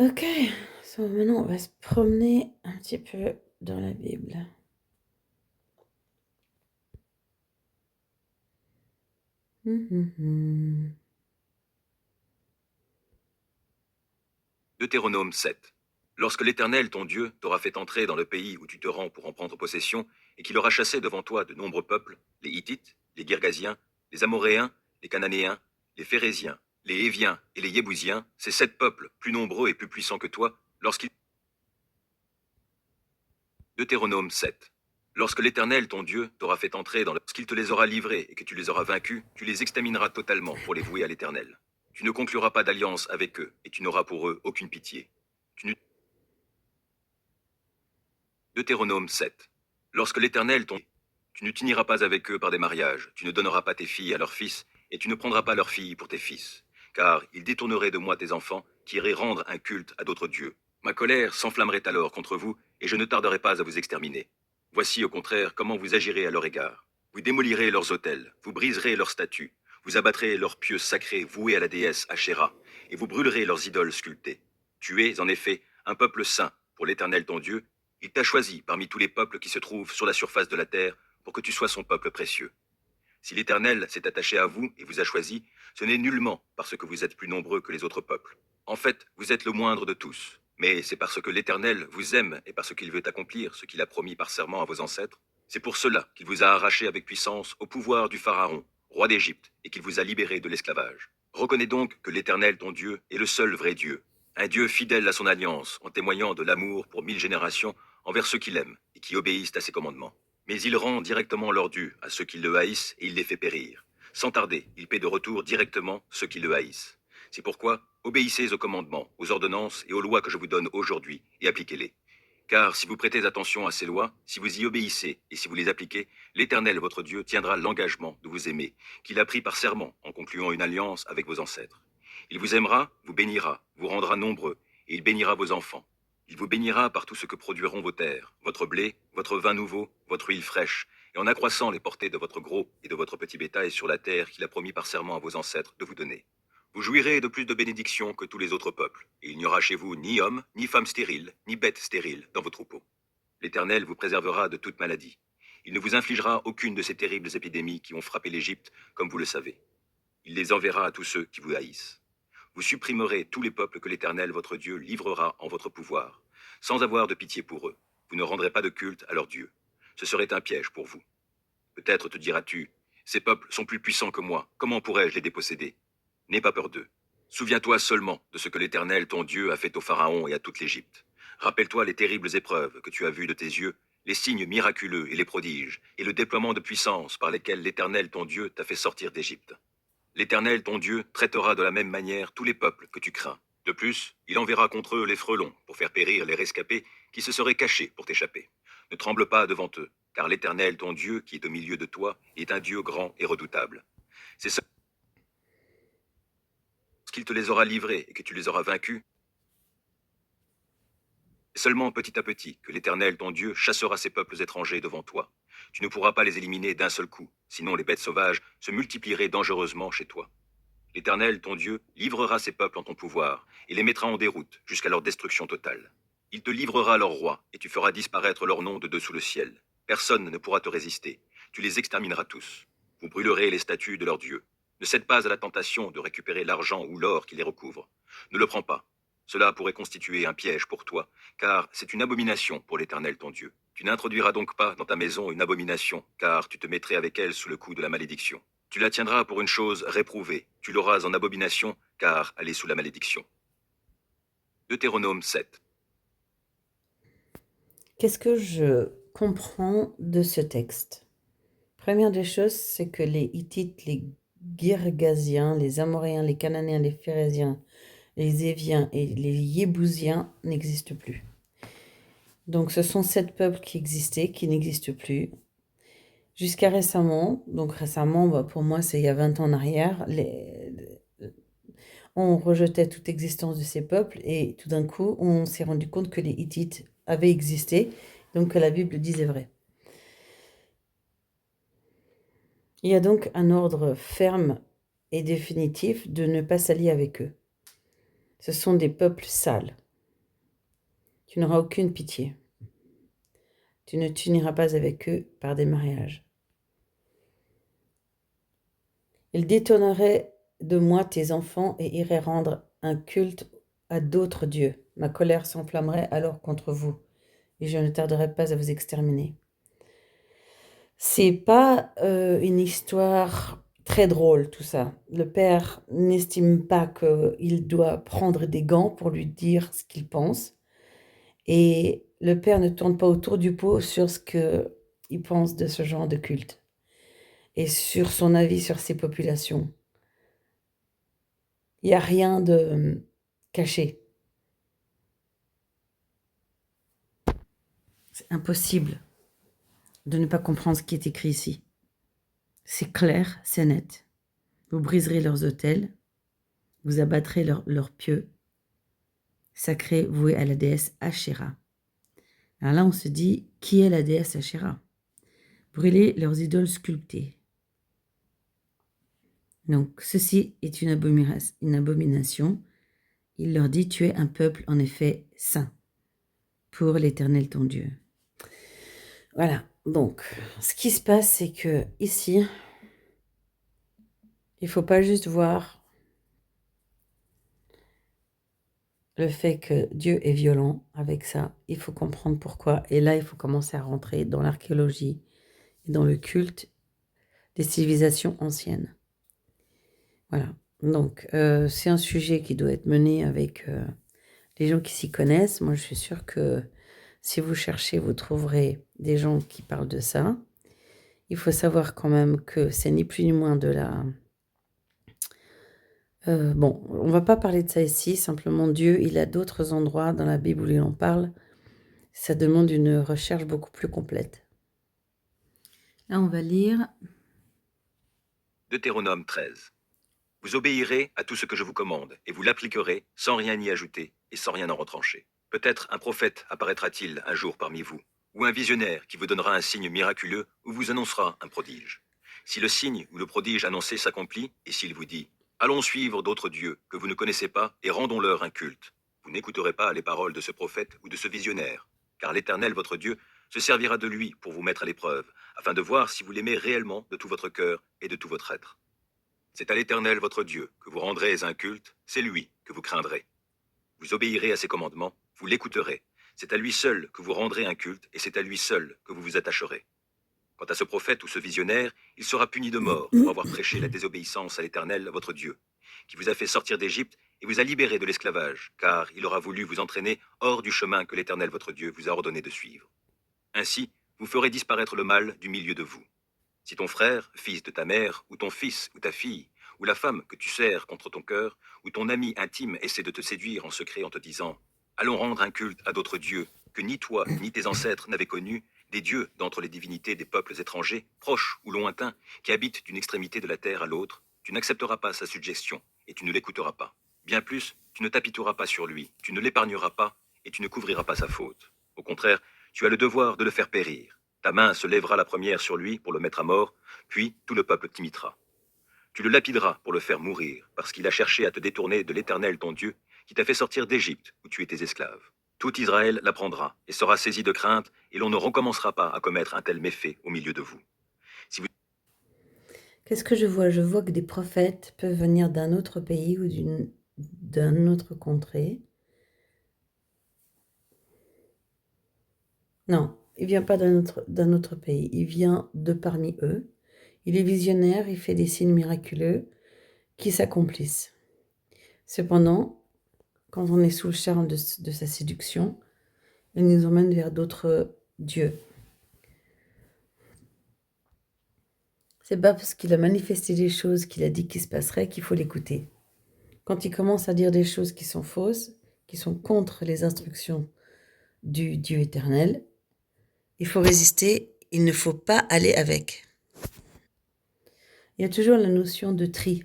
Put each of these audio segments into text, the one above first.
Ok, maintenant on va se promener un petit peu dans la Bible. Mhm. Deutéronome 7. Lorsque l'Éternel, ton Dieu, t'aura fait entrer dans le pays où tu te rends pour en prendre possession, et qu'il aura chassé devant toi de nombreux peuples, les Hittites, les Girgasiens, les Amoréens, les Cananéens, les Phérésiens, les Héviens et les Yébousiens, ces 7 peuples, plus nombreux et plus puissants que toi, lorsqu'ils... Deutéronome 7. Lorsque l'Éternel, ton Dieu, t'aura fait entrer dans lorsqu'il te les aura livrés et que tu les auras vaincus, tu les extermineras totalement pour les vouer à l'Éternel. Tu ne concluras pas d'alliance avec eux, et tu n'auras pour eux aucune pitié. Deutéronome 7. Lorsque l'Éternel tu ne t'uniras pas avec eux par des mariages, tu ne donneras pas tes filles à leurs fils, et tu ne prendras pas leurs filles pour tes fils. Car ils détourneraient de moi tes enfants, qui iraient rendre un culte à d'autres dieux. Ma colère s'enflammerait alors contre vous, et je ne tarderai pas à vous exterminer. Voici au contraire comment vous agirez à leur égard. Vous démolirez leurs autels, vous briserez leurs statues, vous abattrez leurs pieux sacrés voués à la déesse Ashéra, et vous brûlerez leurs idoles sculptées. Tu es, en effet, un peuple saint pour l'Éternel ton Dieu. Il t'a choisi parmi tous les peuples qui se trouvent sur la surface de la terre pour que tu sois son peuple précieux. Si l'Éternel s'est attaché à vous et vous a choisi, ce n'est nullement parce que vous êtes plus nombreux que les autres peuples. En fait, vous êtes le moindre de tous. Mais c'est parce que l'Éternel vous aime et parce qu'il veut accomplir ce qu'il a promis par serment à vos ancêtres. C'est pour cela qu'il vous a arraché avec puissance au pouvoir du Pharaon, roi d'Égypte, et qu'il vous a libéré de l'esclavage. Reconnais donc que l'Éternel, ton Dieu, est le seul vrai Dieu, un Dieu fidèle à son alliance, en témoignant de l'amour pour 1000 générations envers ceux qu'il aime et qui obéissent à ses commandements. Mais il rend directement leur dû à ceux qui le haïssent et il les fait périr. Sans tarder, il paie de retour directement ceux qui le haïssent. C'est pourquoi, obéissez aux commandements, aux ordonnances et aux lois que je vous donne aujourd'hui et appliquez-les. Car si vous prêtez attention à ces lois, si vous y obéissez et si vous les appliquez, l'Éternel votre Dieu tiendra l'engagement de vous aimer, qu'il a pris par serment en concluant une alliance avec vos ancêtres. Il vous aimera, vous bénira, vous rendra nombreux, et il bénira vos enfants. Il vous bénira par tout ce que produiront vos terres, votre blé, votre vin nouveau, votre huile fraîche, et en accroissant les portées de votre gros et de votre petit bétail sur la terre qu'il a promis par serment à vos ancêtres de vous donner. Vous jouirez de plus de bénédictions que tous les autres peuples, et il n'y aura chez vous ni homme, ni femme stérile, ni bête stérile dans vos troupeaux. L'Éternel vous préservera de toute maladie. Il ne vous infligera aucune de ces terribles épidémies qui ont frappé l'Égypte, comme vous le savez. Il les enverra à tous ceux qui vous haïssent. Vous supprimerez tous les peuples que l'Éternel votre Dieu livrera en votre pouvoir, sans avoir de pitié pour eux. Vous ne rendrez pas de culte à leur Dieu. Ce serait un piège pour vous. Peut-être te diras-tu, ces peuples sont plus puissants que moi, comment pourrais-je les déposséder? N'aie pas peur d'eux. Souviens-toi seulement de ce que l'Éternel ton Dieu a fait au Pharaon et à toute l'Égypte. Rappelle-toi les terribles épreuves que tu as vues de tes yeux, les signes miraculeux et les prodiges, et le déploiement de puissance par lesquels l'Éternel ton Dieu t'a fait sortir d'Égypte. L'Éternel, ton Dieu, traitera de la même manière tous les peuples que tu crains. De plus, il enverra contre eux les frelons pour faire périr les rescapés qui se seraient cachés pour t'échapper. Ne tremble pas devant eux, car l'Éternel, ton Dieu, qui est au milieu de toi, est un Dieu grand et redoutable. C'est ce qu'il te les aura livrés et que tu les auras vaincus, seulement petit à petit que l'Éternel, ton Dieu, chassera ces peuples étrangers devant toi. Tu ne pourras pas les éliminer d'un seul coup, sinon les bêtes sauvages se multiplieraient dangereusement chez toi. L'Éternel, ton Dieu, livrera ces peuples en ton pouvoir et les mettra en déroute jusqu'à leur destruction totale. Il te livrera leur roi et tu feras disparaître leur nom de dessous le ciel. Personne ne pourra te résister. Tu les extermineras tous. Vous brûlerez les statues de leurs dieux. Ne cède pas à la tentation de récupérer l'argent ou l'or qui les recouvre. Ne le prends pas. Cela pourrait constituer un piège pour toi, car c'est une abomination pour l'Éternel ton Dieu. Tu n'introduiras donc pas dans ta maison une abomination, car tu te mettrais avec elle sous le coup de la malédiction. Tu la tiendras pour une chose réprouvée, tu l'auras en abomination, car elle est sous la malédiction. Deutéronome 7. Qu'est-ce que je comprends de ce texte? Première des choses, c'est que les Hittites, les Girgasiens, les Amoréens, les Cananéens, les Phérésiens, les Éviens et les Yébousiens n'existent plus. Donc ce sont 7 peuples qui existaient, qui n'existent plus. Jusqu'à récemment, donc récemment, pour moi c'est il y a 20 ans en arrière, on rejetait toute existence de ces peuples et tout d'un coup on s'est rendu compte que les Hittites avaient existé, donc que la Bible disait vrai. Il y a donc un ordre ferme et définitif de ne pas s'allier avec eux. Ce sont des peuples sales. tu n'auras aucune pitié. Tu ne t'uniras pas avec eux par des mariages. Ils détourneraient de moi tes enfants et iraient rendre un culte à d'autres dieux. Ma colère s'enflammerait alors contre vous, et je ne tarderai pas à vous exterminer. C'est pas une histoire très drôle, tout ça. Le père n'estime pas qu'il doit prendre des gants pour lui dire ce qu'il pense. Et le père ne tourne pas autour du pot sur ce qu'il pense de ce genre de culte et sur son avis sur ces populations. Il n'y a rien de caché. C'est impossible de ne pas comprendre ce qui est écrit ici. C'est clair, c'est net. Vous briserez leurs autels, vous abattrez leurs pieux sacrés voués à la déesse Asherah. Alors là, on se dit, qui est la déesse Asherah? Brûlez leurs idoles sculptées. Donc, ceci est une abomination. Il leur dit, tu es un peuple en effet saint pour l'Éternel ton Dieu. Voilà, donc, ce qui se passe, c'est que ici, il ne faut pas juste voir le fait que Dieu est violent avec ça. Il faut comprendre pourquoi. Et là, il faut commencer à rentrer dans l'archéologie et dans le culte des civilisations anciennes. Voilà, donc c'est un sujet qui doit être mené avec les gens qui s'y connaissent. Moi, je suis sûre que si vous cherchez, vous trouverez des gens qui parlent de ça. Il faut savoir quand même que c'est ni plus ni moins de la... bon, on va pas parler de ça ici, simplement Dieu, il a d'autres endroits dans la Bible où il en parle. Ça demande une recherche beaucoup plus complète. Là, on va lire... Deutéronome 13. Vous obéirez à tout ce que je vous commande, et vous l'appliquerez sans rien y ajouter et sans rien en retrancher. Peut-être un prophète apparaîtra-t-il un jour parmi vous, ou un visionnaire qui vous donnera un signe miraculeux ou vous annoncera un prodige. Si le signe ou le prodige annoncé s'accomplit, et s'il vous dit « Allons suivre d'autres dieux que vous ne connaissez pas et rendons-leur un culte », vous n'écouterez pas les paroles de ce prophète ou de ce visionnaire, car l'Éternel votre Dieu se servira de lui pour vous mettre à l'épreuve, afin de voir si vous l'aimez réellement de tout votre cœur et de tout votre être. C'est à l'Éternel votre Dieu que vous rendrez un culte, c'est lui que vous craindrez. Vous obéirez à ses commandements, vous l'écouterez. C'est à lui seul que vous rendrez un culte, et c'est à lui seul que vous vous attacherez. Quant à ce prophète ou ce visionnaire, il sera puni de mort pour avoir prêché la désobéissance à l'Éternel votre Dieu, qui vous a fait sortir d'Égypte et vous a libéré de l'esclavage, car il aura voulu vous entraîner hors du chemin que l'Éternel votre Dieu vous a ordonné de suivre. Ainsi, vous ferez disparaître le mal du milieu de vous. Si ton frère, fils de ta mère, ou ton fils, ou ta fille, ou la femme que tu sers contre ton cœur, ou ton ami intime essaie de te séduire en secret en te disant « Allons rendre un culte à d'autres dieux que ni toi ni tes ancêtres n'avaient connus, des dieux d'entre les divinités des peuples étrangers, proches ou lointains, qui habitent d'une extrémité de la terre à l'autre, tu n'accepteras pas sa suggestion, et tu ne l'écouteras pas. Bien plus, tu ne t'apitoieras pas sur lui, tu ne l'épargneras pas, et tu ne couvriras pas sa faute. Au contraire, tu as le devoir de le faire périr. Ta main se lèvera la première sur lui pour le mettre à mort, puis tout le peuple t'imitera. Tu le lapideras pour le faire mourir, parce qu'il a cherché à te détourner de l'Éternel ton Dieu, qui t'a fait sortir d'Égypte, où tu étais esclave. Tout Israël l'apprendra, et sera saisi de crainte, et l'on ne recommencera pas à commettre un tel méfait au milieu de vous. Qu'est-ce que je vois? Je vois que des prophètes peuvent venir d'un autre pays ou d'un autre contrée. Non, il vient pas d'un autre pays, il vient de parmi eux. Il est visionnaire, il fait des signes miraculeux qui s'accomplissent. Cependant, quand on est sous le charme de sa séduction, il nous emmène vers d'autres dieux. C'est pas parce qu'il a manifesté des choses qu'il a dit qu'il se passerait qu'il faut l'écouter. Quand il commence à dire des choses qui sont fausses, qui sont contre les instructions du Dieu éternel, il faut résister, il ne faut pas aller avec. Il y a toujours la notion de tri,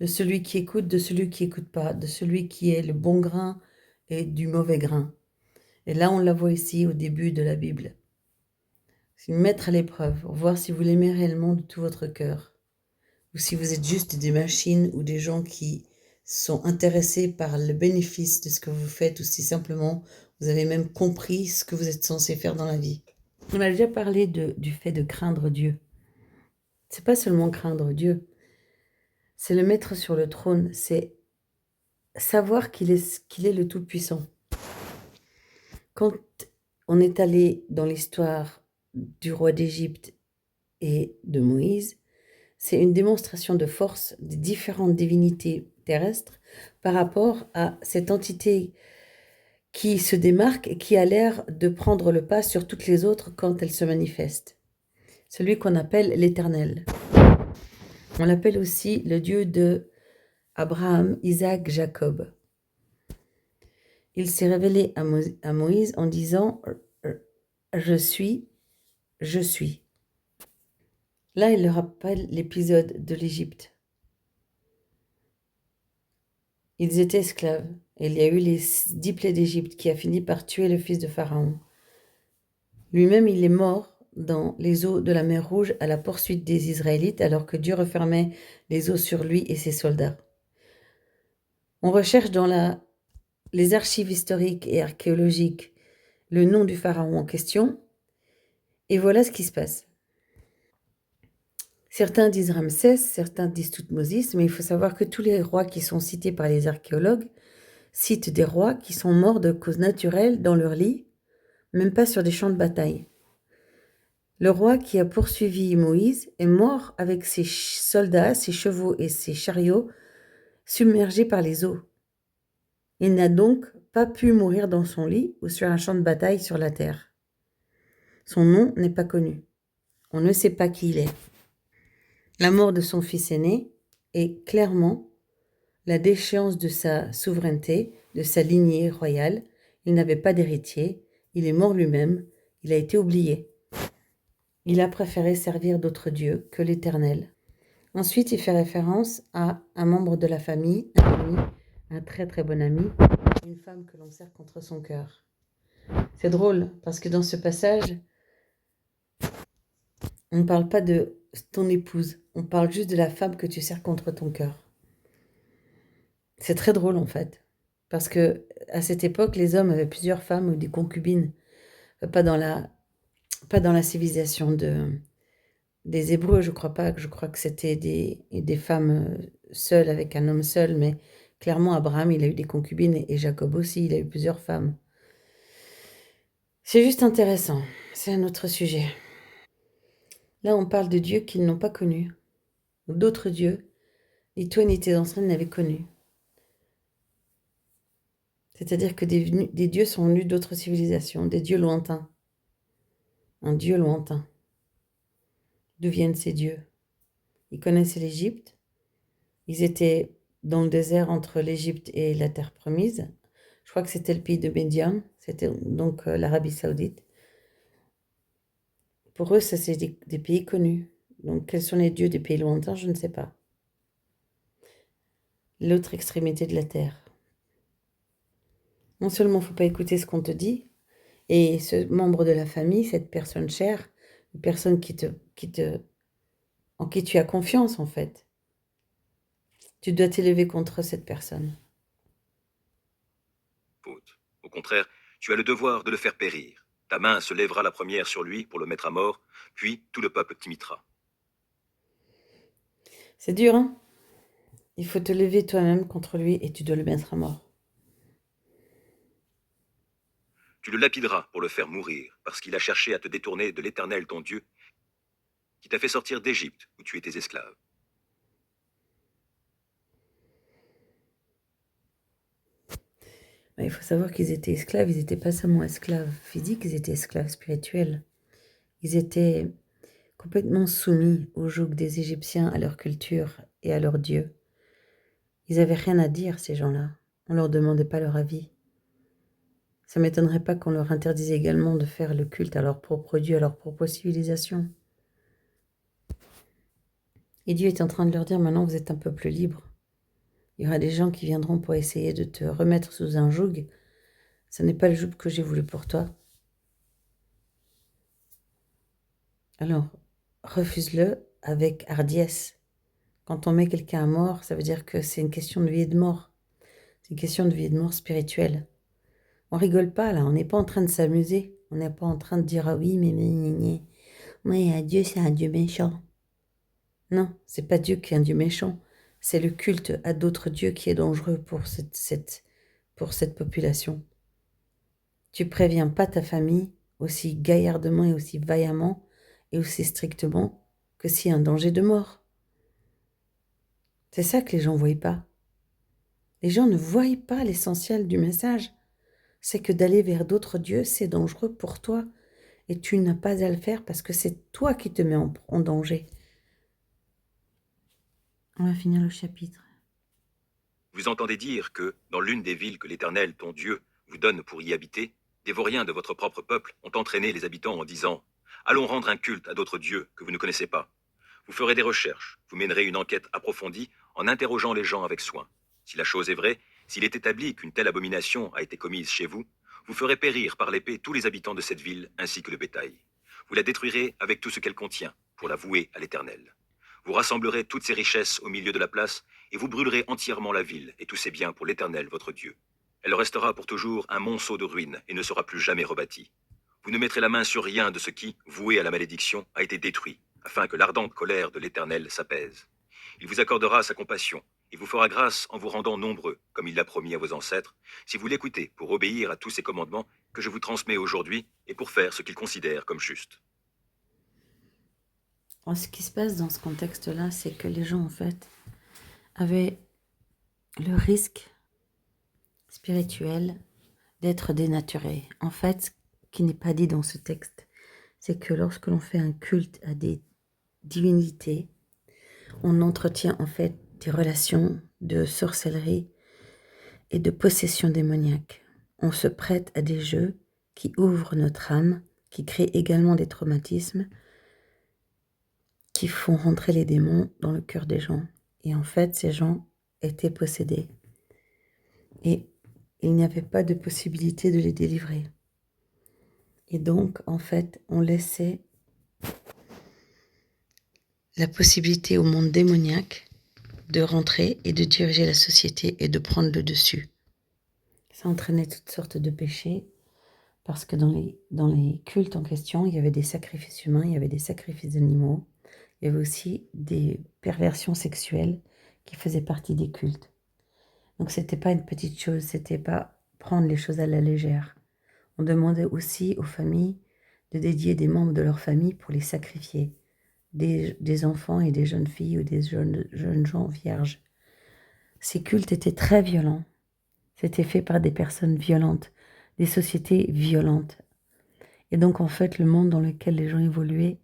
de celui qui écoute, de celui qui n'écoute pas, de celui qui est le bon grain et du mauvais grain. Et là, on la voit ici au début de la Bible. C'est mettre à l'épreuve, voir si vous l'aimez réellement de tout votre cœur, ou si vous êtes juste des machines ou des gens qui sont intéressés par le bénéfice de ce que vous faites, ou si simplement Vous avez même compris ce que vous êtes censé faire dans la vie. On a déjà parlé du fait de craindre Dieu. C'est pas seulement craindre Dieu, c'est le mettre sur le trône, c'est savoir qu'il est le Tout-Puissant. Quand on est allé dans l'histoire du roi d'Égypte et de Moïse, c'est une démonstration de force des différentes divinités terrestres par rapport à cette entité qui se démarque et qui a l'air de prendre le pas sur toutes les autres quand elle se manifeste. Celui qu'on appelle l'Éternel. On l'appelle aussi le Dieu de Abraham, Isaac, Jacob. Il s'est révélé à Moïse en disant « Je suis, je suis ». Là, il leur rappelle l'épisode de l'Égypte. Ils étaient esclaves. Et il y a eu les 10 plaies d'Égypte qui a fini par tuer le fils de Pharaon. Lui-même, il est mort dans les eaux de la mer Rouge à la poursuite des Israélites alors que Dieu refermait les eaux sur lui et ses soldats. On recherche dans les archives historiques et archéologiques le nom du Pharaon en question et voilà ce qui se passe. Certains disent Ramsès, certains disent Toutmosis, mais il faut savoir que tous les rois qui sont cités par les archéologues citent des rois qui sont morts de cause naturelle dans leur lit, même pas sur des champs de bataille. Le roi qui a poursuivi Moïse est mort avec ses soldats, ses chevaux et ses chariots submergés par les eaux. Il n'a donc pas pu mourir dans son lit ou sur un champ de bataille sur la terre. Son nom n'est pas connu. On ne sait pas qui il est. La mort de son fils aîné est clairement la déchéance de sa souveraineté, de sa lignée royale. Il n'avait pas d'héritier, il est mort lui-même, il a été oublié. Il a préféré servir d'autres dieux que l'Éternel. Ensuite, il fait référence à un membre de la famille, un ami, un très très bon ami, une femme que l'on sert contre son cœur. C'est drôle, parce que dans ce passage, on ne parle pas de ton épouse, on parle juste de la femme que tu sers contre ton cœur. C'est très drôle en fait, parce que à cette époque, les hommes avaient plusieurs femmes ou des concubines, pas dans la civilisation des Hébreux, je crois pas, je crois que c'était des femmes seules avec un homme seul, mais clairement Abraham, il a eu des concubines et Jacob aussi, il a eu plusieurs femmes. C'est juste intéressant, c'est un autre sujet. Là, on parle de dieux qu'ils n'ont pas connus, ou d'autres dieux, ni toi ni tes ancêtres n'avaient connus. C'est-à-dire que des dieux sont venus d'autres civilisations, des dieux lointains. Un dieu lointain. D'où viennent ces dieux? Ils connaissaient l'Égypte. Ils étaient dans le désert entre l'Égypte et la terre promise. Je crois que c'était le pays de Médian, c'était donc l'Arabie Saoudite. Pour eux, ça c'est des pays connus. Donc quels sont les dieux des pays lointains, je ne sais pas. L'autre extrémité de la terre. Non seulement il ne faut pas écouter ce qu'on te dit, et ce membre de la famille, cette personne chère, une personne en qui tu as confiance en fait, tu dois t'élever contre cette personne. Faute. Au contraire, tu as le devoir de le faire périr. Ta main se lèvera la première sur lui pour le mettre à mort, puis tout le peuple t'imitera. C'est dur, hein? Il faut te lever toi-même contre lui et tu dois le mettre à mort. Tu le lapideras pour le faire mourir, parce qu'il a cherché à te détourner de l'Éternel ton Dieu, qui t'a fait sortir d'Égypte, où tu étais esclave. Il faut savoir qu'ils étaient esclaves, ils n'étaient pas seulement esclaves physiques, ils étaient esclaves spirituels. Ils étaient complètement soumis au joug des Égyptiens, à leur culture et à leurs dieux. Ils n'avaient rien à dire, ces gens-là. On ne leur demandait pas leur avis. Ça ne m'étonnerait pas qu'on leur interdise également de faire le culte à leur propre Dieu, à leur propre civilisation. Et Dieu est en train de leur dire, maintenant vous êtes un peu plus libre. Il y aura des gens qui viendront pour essayer de te remettre sous un joug. Ce n'est pas le joug que j'ai voulu pour toi. Alors, refuse-le avec hardiesse. Quand on met quelqu'un à mort, ça veut dire que c'est une question de vie et de mort. C'est une question de vie et de mort spirituelle. On rigole pas là, on n'est pas en train de s'amuser. On n'est pas en train de dire ah oui, mais. Oui, Dieu, c'est un Dieu méchant. Non, c'est pas Dieu qui est un Dieu méchant. C'est le culte à d'autres dieux qui est dangereux pour pour cette population. Tu préviens pas ta famille aussi gaillardement et aussi vaillamment et aussi strictement que s'il y a un danger de mort. C'est ça que les gens ne voient pas. Les gens ne voient pas l'essentiel du message. C'est que d'aller vers d'autres dieux, c'est dangereux pour toi. Et tu n'as pas à le faire parce que c'est toi qui te mets en danger. On va finir le chapitre. Vous entendez dire que, dans l'une des villes que l'Éternel, ton Dieu, vous donne pour y habiter, des vauriens de votre propre peuple ont entraîné les habitants en disant « Allons rendre un culte à d'autres dieux que vous ne connaissez pas. » Vous ferez des recherches, vous mènerez une enquête approfondie en interrogeant les gens avec soin. Si la chose est vraie, s'il est établi qu'une telle abomination a été commise chez vous, vous ferez périr par l'épée tous les habitants de cette ville ainsi que le bétail. Vous la détruirez avec tout ce qu'elle contient, pour la vouer à l'Éternel. Vous rassemblerez toutes ces richesses au milieu de la place, et vous brûlerez entièrement la ville et tous ses biens pour l'Éternel votre Dieu. Elle restera pour toujours un monceau de ruines et ne sera plus jamais rebâtie. Vous ne mettrez la main sur rien de ce qui, voué à la malédiction, a été détruit, afin que l'ardente colère de l'Éternel s'apaise. Il vous accordera sa compassion, et vous fera grâce en vous rendant nombreux, comme il l'a promis à vos ancêtres, si vous l'écoutez pour obéir à tous ses commandements que je vous transmets aujourd'hui et pour faire ce qu'il considère comme juste. Alors, ce qui se passe dans ce contexte-là, c'est que les gens, en fait, avaient le risque spirituel d'être dénaturés. En fait, ce qui n'est pas dit dans ce texte, c'est que lorsque l'on fait un culte à des divinités, on entretient en fait des relations de sorcellerie et de possession démoniaque. On se prête à des jeux qui ouvrent notre âme, qui créent également des traumatismes, qui font rentrer les démons dans le cœur des gens. Et en fait, ces gens étaient possédés. Et il n'y avait pas de possibilité de les délivrer. Et donc, en fait, on laissait la possibilité au monde démoniaque de rentrer et de diriger la société et de prendre le dessus. Ça entraînait toutes sortes de péchés, parce que dans les cultes en question, il y avait des sacrifices humains, il y avait des sacrifices d'animaux, il y avait aussi des perversions sexuelles qui faisaient partie des cultes. Donc c'était pas une petite chose, c'était pas prendre les choses à la légère. On demandait aussi aux familles de dédier des membres de leur famille pour les sacrifier, des enfants et des jeunes filles ou des jeunes gens vierges. Ces cultes étaient très violents. C'était fait par des personnes violentes, des sociétés violentes. Et donc en fait, le monde dans lequel les gens évoluaient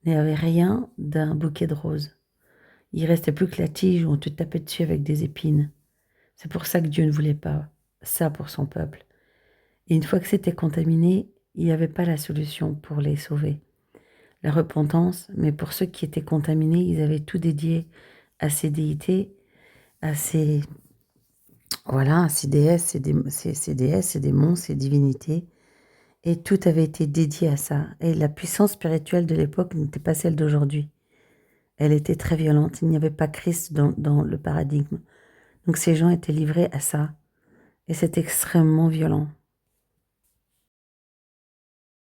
n'avait rien d'un bouquet de roses. Il restait plus que la tige où on te tapait dessus avec des épines. C'est pour ça que Dieu ne voulait pas ça pour son peuple. Et une fois que c'était contaminé, il n'y avait pas la solution pour les sauver. La repentance, mais pour ceux qui étaient contaminés, ils avaient tout dédié à ces déités, à ces, voilà, à ces déesses, ces déesses, ces démons, ces divinités. Et tout avait été dédié à ça. Et la puissance spirituelle de l'époque n'était pas celle d'aujourd'hui. Elle était très violente. Il n'y avait pas Christ dans le paradigme. Donc ces gens étaient livrés à ça. Et c'est extrêmement violent.